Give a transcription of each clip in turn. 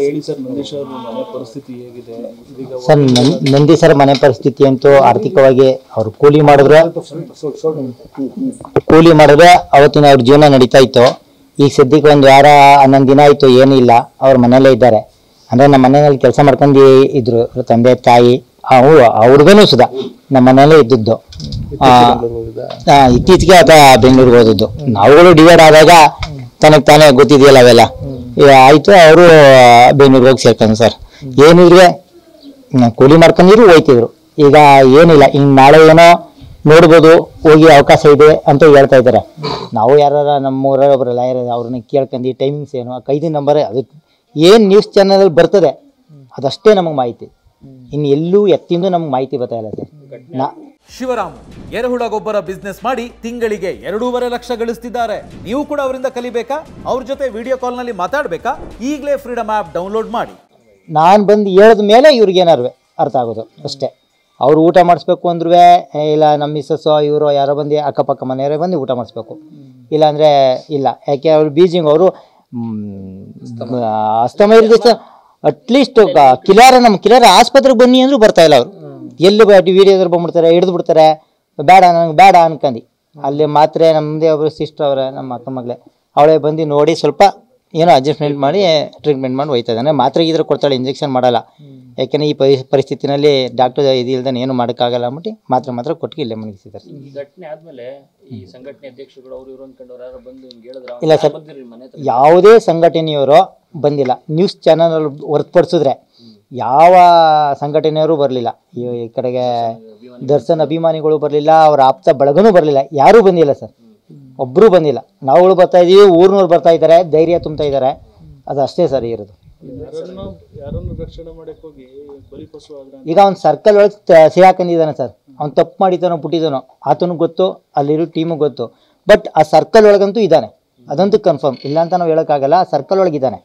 ಹೇಳಿ ಸರ್, ನಂದೀಶ್ ಅವ್ರ ಮನೆ ಪರಿಸ್ಥಿತಿ ಹೇಗಿದೆ ಸರ್? ನಂದೀಶರ ಮನೆ ಪರಿಸ್ಥಿತಿ ಅಂತೂ ಆರ್ಥಿಕವಾಗಿ ಅವ್ರು ಕೂಲಿ ಮಾಡಿದ್ರೆ ಅವತ್ತಿನ ಅವ್ರ ಜೀವನ ನಡೀತಾ ಇತ್ತು. ಈಗ ಸದ್ಯಕ್ಕೆ ಒಂದು ವಾರ 11 ದಿನ ಆಯ್ತು, ಏನಿಲ್ಲ, ಅವ್ರ ಮನೆಯಲ್ಲೇ ಇದ್ದಾರೆ. ಅಂದ್ರೆ ನಮ್ಮ ಮನೆಯಲ್ಲಿ ಕೆಲಸ ಮಾಡ್ಕೊಂಡು ಇದ್ರು ತಂದೆ ತಾಯಿ, ಅವ್ರಿಗೂ ಸುಧಾ ನಮ್ಮ ಮನೆಯಲ್ಲೇ ಇದ್ದದ್ದು. ಇತ್ತೀಚೆಗೆ ಆತ ಬೆಂಗಳೂರಿಗೆ ಹೋದದ್ದು. ನಾವುಗಳು ಡಿವೈಡ್ ಆದಾಗ ತಾನೇ ಗೊತ್ತಿದೆಯಲ್ಲ ಅವೆಲ್ಲ ಆಯ್ತು. ಅವರು ಬೆಂಗಳೂರಿಗೆ ಹೋಗಿ ಸೇರ್ಕೊಂಡು ಸರ್, ಏನಿದ್ರೆ ಕೂಲಿ ಮಾಡ್ಕೊಂಡಿದ್ರು ಹೋಯ್ತಿದ್ರು. ಈಗ ಏನಿಲ್ಲ, ಇನ್ನು ನಾಳೆ ಏನೋ ನೋಡ್ಬೋದು, ಹೋಗಿ ಅವಕಾಶ ಇದೆ ಅಂತ ಹೇಳ್ತಾ ಇದ್ದಾರೆ. ನಾವು ಯಾರು ನಮ್ಮೂರ ಒಬ್ಬರಲ್ಲ ಅವ್ರನ್ನ ಕೇಳ್ಕೊಂಡು ಟೈಮಿಂಗ್ಸ್ ಏನು, ಆ 5 ನಂಬರ್, ಅದು ಏನು ನ್ಯೂಸ್ ಚಾನಲ್ ಬರ್ತದೆ ಅದಷ್ಟೇ ನಮಗೆ ಮಾಹಿತಿ. ಇನ್ನು ಎಲ್ಲೂ ಎತ್ತಿಂದು ನಮ್ಗೆ ಮಾಹಿತಿ ಗೊತ್ತಾಗಲ್ಲ ಸರ್. ಶಿವರಾಮ್ ಎರೆಹುಳ ಗೊಬ್ಬರ ಬಿಸ್ನೆಸ್ ಮಾಡಿ ತಿಂಗಳಿಗೆ 2.5 ಲಕ್ಷ ಗಳಿಸ್ತಿದ್ದಾರೆ. ನೀವು ಕೂಡ ಅವರಿಂದ ಕಲಿಬೇಕಾ? ಅವ್ರ ಜೊತೆ ವಿಡಿಯೋ ಕಾಲ್ನಲ್ಲಿ ಮಾತಾಡಬೇಕಾ? ಈಗಲೇ ಫ್ರೀಡಮ್ ಆ್ಯಪ್ ಡೌನ್ಲೋಡ್ ಮಾಡಿ. ನಾನು ಬಂದು ಹೇಳಿದ ಮೇಲೆ ಇವ್ರಿಗೇನಾರು ಅರ್ಥ ಆಗೋದು ಅಷ್ಟೇ. ಅವ್ರು ಊಟ ಮಾಡಿಸ್ಬೇಕು ಅಂದ್ರೂ ಇಲ್ಲ, ನಮ್ಮ ಮಿಸ್ಸಸ್ಸೋ ಇವರು ಯಾರೋ ಬಂದು ಅಕ್ಕಪಕ್ಕ ಮನೆಯವರೇ ಬಂದು ಊಟ ಮಾಡಿಸ್ಬೇಕು, ಇಲ್ಲಾಂದರೆ ಇಲ್ಲ. ಯಾಕೆ ಅವ್ರು ಬೀಜಿಂಗ್ ಅವರು ಅಸ್ತಮ ಇರುತ್ತೆ. ಅಟ್ಲೀಸ್ಟ್ ನಮ್ಮ ಕಿಲಾರ ಆಸ್ಪತ್ರೆಗೆ ಬನ್ನಿ ಅಂದರೂ ಬರ್ತಾ ಇಲ್ಲ ಅವರು. ಎಲ್ಲಿ ವಿಡಿಯೋದಲ್ಲಿ ಬಂದ್ಬಿಡ್ತಾರೆ, ಹಿಡಿದು ಬಿಡ್ತಾರೆ. ನಂಗೆ ಬೇಡ ಅನ್ಕಂಡು ಅಲ್ಲಿ ಮಾತ್ರೆ ನಮ್ಮದೇ ಒಬ್ಬರು ಸಿಸ್ಟರ್ ಅವರೇ, ನಮ್ಮ ಅಕ್ಕ ಮಗಳೇ, ಅವಳೇ ಬಂದು ನೋಡಿ ಸ್ವಲ್ಪ ಏನೋ ಅಡ್ಜಸ್ಟ್ಮೆಂಟ್ ಮಾಡಿ ಟ್ರೀಟ್ಮೆಂಟ್ ಮಾಡಿ ಹೋಯ್ತಾ ಇದ್ದಾನೆ. ಮಾತ್ರೆ ಇದ್ರೆ ಕೊಡ್ತಾಳೆ, ಇಂಜೆಕ್ಷನ್ ಮಾಡಲ್ಲ. ಯಾಕೆಂದರೆ ಈ ಪರಿಸ್ಥಿತಿನಲ್ಲಿ ಡಾಕ್ಟರ್ ಇದು ಇಲ್ದಾನೆ ಏನು ಮಾಡೋಕ್ಕಾಗಲ್ಲ ಅಂದ್ಬಿಟ್ಟು ಮಾತ್ರ ಕೊಟ್ಟು ಇಲ್ಲೇ ಮನಗಿಸಿದ್ದಾರೆ. ಇಲ್ಲ ಸರ್, ಯಾವುದೇ ಸಂಘಟನೆಯವರು ಬಂದಿಲ್ಲ. ನ್ಯೂಸ್ ಚಾನಲ್ ಹೊರತುಪಡಿಸಿದ್ರೆ ಯಾವ ಸಂಘಟನೆಯವರು ಬರಲಿಲ್ಲ. ಈ ಕಡೆಗೆ ದರ್ಶನ್ ಅಭಿಮಾನಿಗಳು ಬರಲಿಲ್ಲ, ಅವರ ಆಪ್ತ ಬಳಗನೂ ಬರಲಿಲ್ಲ, ಯಾರೂ ಬಂದಿಲ್ಲ ಸರ್, ಒಬ್ಬರೂ ಬಂದಿಲ್ಲ. ನಾವುಗಳು ಬರ್ತಾ ಇದ್ದೀವಿ, ಊರಿನವ್ರು ಬರ್ತಾ ಇದ್ದಾರೆ, ಧೈರ್ಯ ತುಂಬ್ತಾ ಇದ್ದಾರೆ, ಅದು ಅಷ್ಟೇ ಸರಿ ಇರೋದು. ಈಗ ಅವ್ನು ಸರ್ಕಲ್ ಒಳಗೆ ಸಿಗಾಕೊಂಡಿದ್ದಾನೆ ಸರ್. ಅವ್ನು ತಪ್ಪು ಮಾಡಿದ್ದಾನೋ ಬಿಟ್ಟಿದ್ದಾನೋ ಆತನು ಗೊತ್ತು, ಅಲ್ಲಿರೋ ಟೀಮು ಗೊತ್ತು. ಬಟ್ ಆ ಸರ್ಕಲ್ ಒಳಗಂತೂ ಇದ್ದಾನೆ, ಅದಂತೂ ಕನ್ಫರ್ಮ್, ಇಲ್ಲ ಅಂತ ನಾವು ಹೇಳೋಕ್ಕಾಗಲ್ಲ. ಆ ಸರ್ಕಲ್ ಒಳಗಿದ್ದಾನೆ.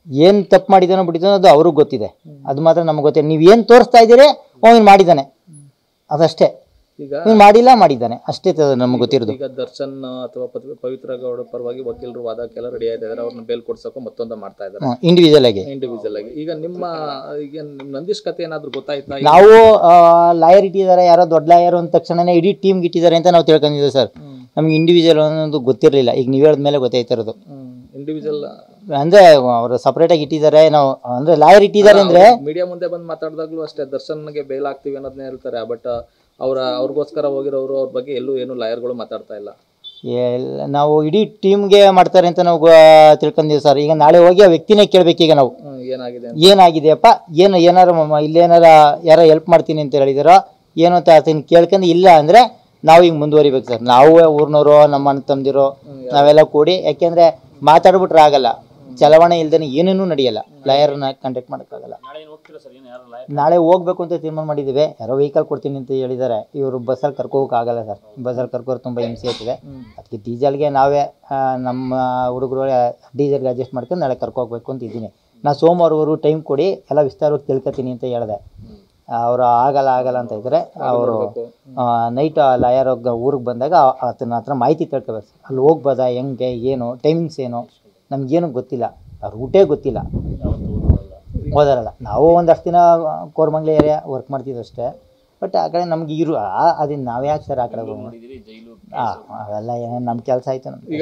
ಏನು ತಪ್ಪು ಮಾಡಿದ್ದಾನೋ ಬಿಟ್ಟಿದ್ದಾನೋ ಅದು ಅವ್ರಿಗೆ ಗೊತ್ತಿದೆ, ಅದು ಮಾತ್ರ ನಮಗೆ ಗೊತ್ತಿದೆ. ನೀವು ಏನು ತೋರಿಸ್ತಾ ಇದ್ದೀರಿ ಅವನು ಮಾಡಿದ್ದಾನೆ, ಅದಷ್ಟೇ. ಈಗ ಮಾಡಿದ್ದಾನೆ ಅಷ್ಟೇ ನಮ್ಗೆ ಗೊತ್ತಿರೋದು. ಈಗ ದರ್ಶನ್ ಅಥವಾ ಪವಿತ್ರ ಗೌಡ ಪರವಾಗಿ ವಕೀಲರು ವಾದಕ್ಕೆಲ್ಲ ರೆಡಿ ಆಗಿದ್ದಾರೆ. ಅವ್ರನ್ನ ಬೇಲ್ ಕೊಡ್ಸೋಕೆ ಮತ್ತೊಂದು ಮಾಡ್ತಾ ಇದ್ದಾರೆ ಇಂಡಿವಿಜುವಲ್ ಆಗಿ. ಈಗ ನಿಮ್ಮ ನಂದೀಶ್ ಕತೆ ಏನಾದ್ರು ಗೊತ್ತಾಯ್ತಾ? ನಾವು ಲಾಯರ್ ಇಟ್ಟಿದ್ದಾರೆ, ಯಾರೋ ದೊಡ್ಡ ಲಾಯರ್ ಅಂದ ತಕ್ಷಣನೇ ಇಡೀ ಟೀಮ್ ಇಟ್ಟಿದ್ದಾರೆ ಅಂತ ನಾವು ತಿಳ್ಕೊಂಡಿದ್ದೀವಿ ಸರ್. ನಮ್ಗೆ ಇಂಡಿವಿಜುವಲ್ ಅನ್ನೋದು ಗೊತ್ತಿರಲಿಲ್ಲ. ಈಗ ನೀವು ಹೇಳಿದ ಮೇಲೆ ಗೊತ್ತಾಯ್ತಿರೋದು. ಇಂಡಿವಿಜುವಲ್ ಅಂದ್ರೆ ಅವರು ಸಪರೇಟ್ ಆಗಿ ಇಟ್ಟಿದ್ದಾರೆ. ನಾವು ಅಂದ್ರೆ ಲಾಯರ್ ಇಟ್ಟಿದ್ದಾರೆ ಅಂದ್ರೆ ಮೀಡಿಯಾ ಮುಂದೆ ಬಂದು ಮಾತಾಡಿದಾಗ್ಲೂ ಅಷ್ಟೇ ದರ್ಶನ್ಗೆ ಬೇಲ್ ಆಗ್ತೀವಿ ಅನ್ನೋದನ್ನ ಹೇಳ್ತಾರೆ. ಬಟ್ ಅವ್ರಿಗೋಸ್ಕರ ಹೋಗಿರೋರು ಅವ್ರ ಬಗ್ಗೆ ಎಲ್ಲೂ ಏನು ಲಾಯರ್ಗಳು ಮಾತಾಡ್ತಾ ಇಲ್ಲ. ನಾವು ಇಡೀ ಟೀಮ್ಗೆ ಮಾಡ್ತಾರೆ ಅಂತ ನಾವು ತಿಳ್ಕೊಂಡಿದ್ದೀವಿ ಸರ್. ಈಗ ನಾಳೆ ಹೋಗಿ ಆ ವ್ಯಕ್ತಿನೇ ಕೇಳ್ಬೇಕು. ಈಗ ನಾವು ಏನಾಗಿದೆಯಪ್ಪ, ಏನಾರ ಇಲ್ಲೇನಾರ ಯಾರೋ ಹೆಲ್ಪ್ ಮಾಡ್ತೀನಿ ಅಂತ ಹೇಳಿದಾರೋ ಏನು ಅಂತ ಅದನ್ನ ಕೇಳ್ಕೊಂಡು ಇಲ್ಲ ಅಂದ್ರೆ ನಾವು ಈಗ ಮುಂದುವರಿಬೇಕು ಸರ್. ನಾವು ಊರ್ನವರು, ನಮ್ಮ ಅಣ್ಣ ತಮ್ಮದಿರೋ ನಾವೆಲ್ಲ ಕೂಡಿ, ಯಾಕೆಂದ್ರೆ ಮಾತಾಡ್ಬಿಟ್ರೆ ಆಗಲ್ಲ, ಚಲಾವಣೆ ಇಲ್ದೇನೆ ಏನೇನೂ ನಡೆಯಲ್ಲ. ಲಾಯರ್ನ ಕಾಂಟ್ಯಾಕ್ಟ್ ಮಾಡೋಕ್ಕಾಗಲ್ಲ. ನಾಳೆ ಹೋಗ್ಬೇಕು ಅಂತ ತೀರ್ಮಾನ ಮಾಡಿದ್ದೀವಿ. ಯಾರೋ ವೆಹಿಕಲ್ ಕೊಡ್ತೀನಿ ಅಂತ ಹೇಳಿದ್ದಾರೆ. ಇವರು ಬಸ್ಸಲ್ಲಿ ಕರ್ಕೋಗೋಕ್ಕಾಗಲ್ಲ ಸರ್, ಬಸ್ಸಲ್ಲಿ ಕರ್ಕೋರು ತುಂಬ ಹಿಂಸೆ ಆಗ್ತದೆ. ಅದಕ್ಕೆ ಡೀಸೆಲ್ಗೆ ನಾವೇ ನಮ್ಮ ಹುಡುಗರು ಡೀಸೆಲ್ಗೆ ಅಡ್ಜಸ್ಟ್ ಮಾಡ್ಕೊಂಡು ನಾಳೆ ಕರ್ಕೋಗ್ಬೇಕು ಅಂತ ಇದ್ದೀನಿ. ನಾನು ಸೋಮವಾರವರೆಗೂ ಟೈಮ್ ಕೊಡಿ, ಎಲ್ಲ ವಿಸ್ತಾರವಾಗಿ ತಿಳ್ಕೊತೀನಿ ಅಂತ ಹೇಳಿದೆ. ಅವರು ಆಗಲ್ಲ ಅಂತ ಇದ್ದಾರೆ. ಅವರು ನೈಟ್ ಲಾಯರ್ ಊರಿಗೆ ಬಂದಾಗ ಆತನ ಹತ್ರ ಮಾಹಿತಿ ತಿಳ್ಕೊಬೇಕು. ಅಲ್ಲಿ ಹೋಗ್ಬೋದಾ, ಹೆಂಗೆ, ಏನು ಟೈಮಿಂಗ್ಸ್ ಏನು, ನಮಗೇನು ಗೊತ್ತಿಲ್ಲ. ರೂಟೇ ಗೊತ್ತಿಲ್ಲ, ಓದಾರಲ್ಲ. ನಾವು ಒಂದಷ್ಟು ದಿನ ಕೋರಮಂಗ್ಲ ಏರಿಯಾ ವರ್ಕ್ ಮಾಡ್ತಿದ್ವಿ ಅಷ್ಟೇ. ಬಟ್ ಆ ಕಡೆ ನಮ್ಗೆ ಅದನ್ನ ನಾವು ಯಾಕೆ ಸರ್ ಆ ಕಡೆ ಅವೆಲ್ಲ ಏನೇನು ನಮ್ಮ ಕೆಲಸ ಆಯಿತು ನಮ್ಗೆ.